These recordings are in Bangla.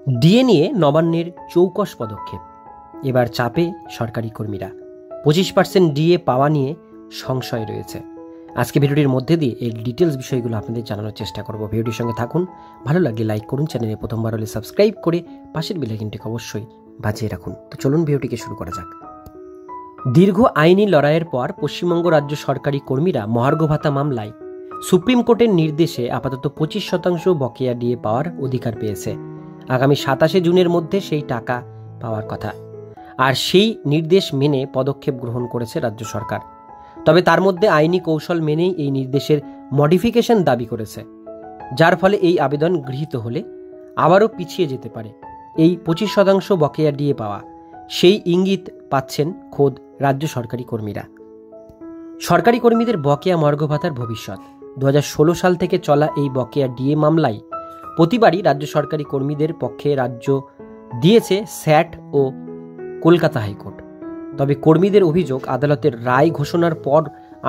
ডিএ নিয়ে নবান্নের চৌকস পদক্ষেপ, এবার চাপে সরকারি কর্মীরা। 25% ডিএ পাওয়া নিয়ে সংশয় রয়েছে। আজকে ভিডিওটির মধ্যে দিয়ে এই ডিটেলস বিষয়গুলো আপনাদের জানানোর চেষ্টা করব। ভিডিওটির সঙ্গে থাকুন, ভালো লাগলে লাইক করুন, চ্যানেলে প্রথমবার হলে সাবস্ক্রাইব করে পাশের বেল আইকনটিকে অবশ্যই বাজিয়ে রাখুন। তো চলুন ভিডিওটিকে শুরু করা যাক। দীর্ঘ আইনি লড়াইয়ের পর পশ্চিমবঙ্গ রাজ্য সরকারি কর্মীরা মহার্ঘ ভাতা মামলায় সুপ্রিম কোর্টের নির্দেশে আপাতত 25% বকেয়া ডিএ পাওয়ার অধিকার পেয়েছে। আগামী 27 জুনের মধ্যে সেই টাকা পাওয়ার কথা, আর সেই নির্দেশ মেনে পদক্ষেপ গ্রহণ করেছে রাজ্য সরকার। তবে তার মধ্যে আইনি কৌশল মেনেই এই নির্দেশের মডিফিকেশন দাবি করেছে, যার ফলে এই আবেদন গৃহীত হলে আবারও পিছিয়ে যেতে পারে এই 25% বকেয়া ডিএ পাওয়া। সেই ইঙ্গিত পাচ্ছেন খোদ রাজ্য সরকারি কর্মীরা। সরকারি কর্মীদের বকেয়া মহার্ঘ ভাতার ভবিষ্যৎ। 2016 সাল থেকে চলা এই বকেয়া ডিএ মামলায় প্রতিবারই রাজ্য সরকারি কর্মীদের পক্ষে রাজ্য দিয়েছে স্যাট ও কলকাতা হাইকোর্ট। তবে কর্মীদের অভিযোগ, আদালতের রায় ঘোষণার পর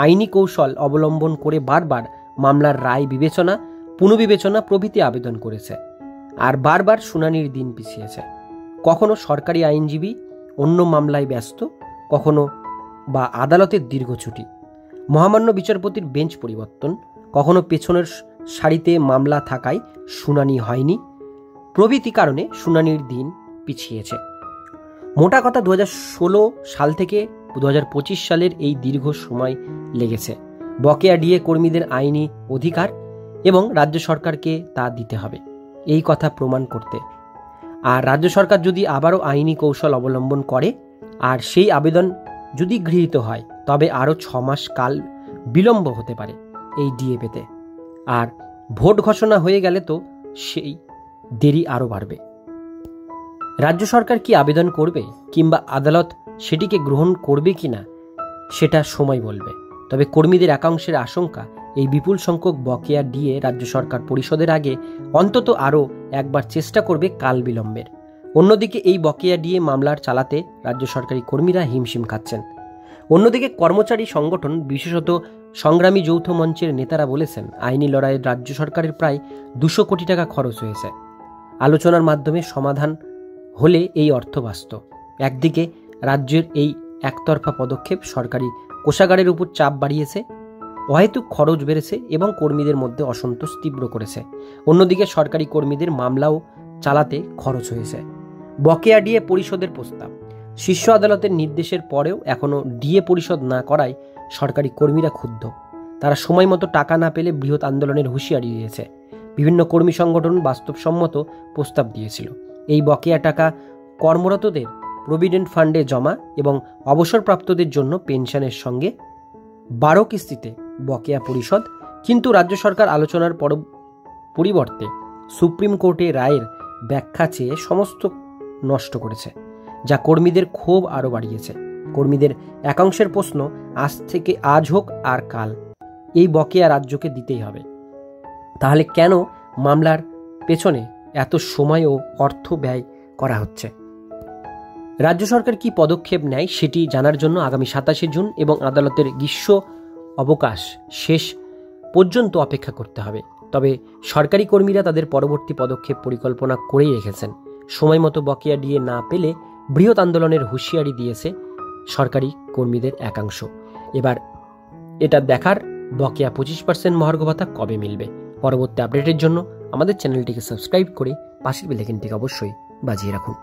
আইনি কৌশল অবলম্বন করে বারবার মামলার রায় বিবেচনা, পুনর্বিবেচনা প্রভৃতি আবেদন করেছে, আর বারবার শুনানির দিন পিছিয়েছে। কখনো সরকারি আইনজীবী অন্য মামলায় ব্যস্ত, কখনো বা আদালতের দীর্ঘ ছুটি, মহামান্য বিচারপতির বেঞ্চ পরিবর্তন, কখনো পেছনের সারিতে মামলা থাকায় শুনানি হয়নি প্রভৃতি কারণে শুনানির দিন পিছিয়েছে। মোটা কথা 2016 সাল থেকে 2025 সালের এই দীর্ঘ সময় লেগেছে বকেয়া ডিএ কর্মীদের আইনি অধিকার, এবং রাজ্য সরকারকে তা দিতে হবে এই কথা প্রমাণ করতে। আর রাজ্য সরকার যদি আবারও আইনি কৌশল অবলম্বন করে আর সেই আবেদন যদি গৃহীত হয়, তবে আরও 6 মাস কাল বিলম্ব হতে পারে এই ডিএ পেতে। আর ভোট ঘোষণা হয়ে গেলে তো সেই দেরি আরও বাড়বে। রাজ্য সরকার কি আবেদন করবে, কিংবা আদালত সেটিকে গ্রহণ করবে কিনা, সেটা সময় বলবে। তবে কর্মীদের একাংশের আশঙ্কা, এই বিপুল সংখ্যক বকেয়া ডিএ রাজ্য সরকার পরিশোধের আগে অন্তত আরও একবার চেষ্টা করবে কাল বিলম্বের। অন্যদিকে এই বকেয়া ডিএ মামলার চালাতে রাজ্য সরকারি কর্মীরা হিমশিম খাচ্ছেন। অন্যদিকে কর্মচারী সংগঠন, বিশেষত সংগ্রামী যৌথ মঞ্চের নেতারা বলেছেন, আইনি লড়াইয়ে রাজ্য সরকারের প্রায় 200 কোটি টাকা খরচ হয়েছে। আলোচনার মাধ্যমে সমাধান হলে এই অর্থ বাঁচত। একদিকে রাজ্যের এই একতরফা পদক্ষেপ সরকারি কোষাগারের উপর চাপ বাড়িয়েছে, অহেতুক খরচ বেড়েছে এবং কর্মীদের মধ্যে অসন্তোষ তীব্র করেছে। অন্যদিকে সরকারি কর্মীদের মামলাও চালাতে খরচ হয়েছে। বকেয়া ডিএ পরিশোধের প্রস্তাব, শীর্ষ আদালতের নির্দেশের পরেও এখনও ডিএ পরিশোধ না করায় সরকারি কর্মীরা ক্ষুব্ধ। তারা সময় মতো টাকা না পেলে বৃহৎ আন্দোলনের হুঁশিয়ারি দিয়েছে। বিভিন্ন কর্মী সংগঠন বাস্তবসম্মত প্রস্তাব দিয়েছিল। এই বকেয়া টাকা কর্মরতদের প্রভিডেন্ট ফান্ডে জমা এবং অবসরপ্রাপ্তদের জন্য পেনশনের সঙ্গে 12 কিস্তিতে বকেয়া পরিশোধ। কিন্তু রাজ্য সরকার আলোচনার পরিবর্তে সুপ্রিম কোর্টে রায়ের ব্যাখ্যা চেয়ে সমস্ত নষ্ট করেছে, যা কর্মীদের ক্ষোভ আরও বাড়িয়েছে। কর্মীদের একাংশের প্রশ্ন, আজ হোক আর কাল এই বকেয়া রাজ্যকে দিতেই হবে। তাহলে কেন মামলার পেছনে এত সময় ও অর্থ ব্যয় করা হচ্ছে? রাজ্য সরকার কি পদক্ষেপ নেয় সেটি জানার জন্য আগামী 27 জুন এবং আদালতের গ্রীষ্ম অবকাশ শেষ পর্যন্ত অপেক্ষা করতে হবে। তবে সরকারি কর্মীরা তাদের পরবর্তী পদক্ষেপ পরিকল্পনা করেই রেখেছেন। সময় মতো বকেয়া ডিএ না পেলে বৃহৎ আন্দোলনের হুঁশিয়ারি দিয়েছে সরকারি কর্মীদের একাংশ। এবার এটা দেখার, বকেয়া 25% মহার্ঘ ভাতা কবে মিলবে। পরবর্তী আপডেটের জন্য আমাদের চ্যানেলটিকে সাবস্ক্রাইব করে পাশের বেল আইকনটিকে অবশ্যই বাজিয়ে রাখুন।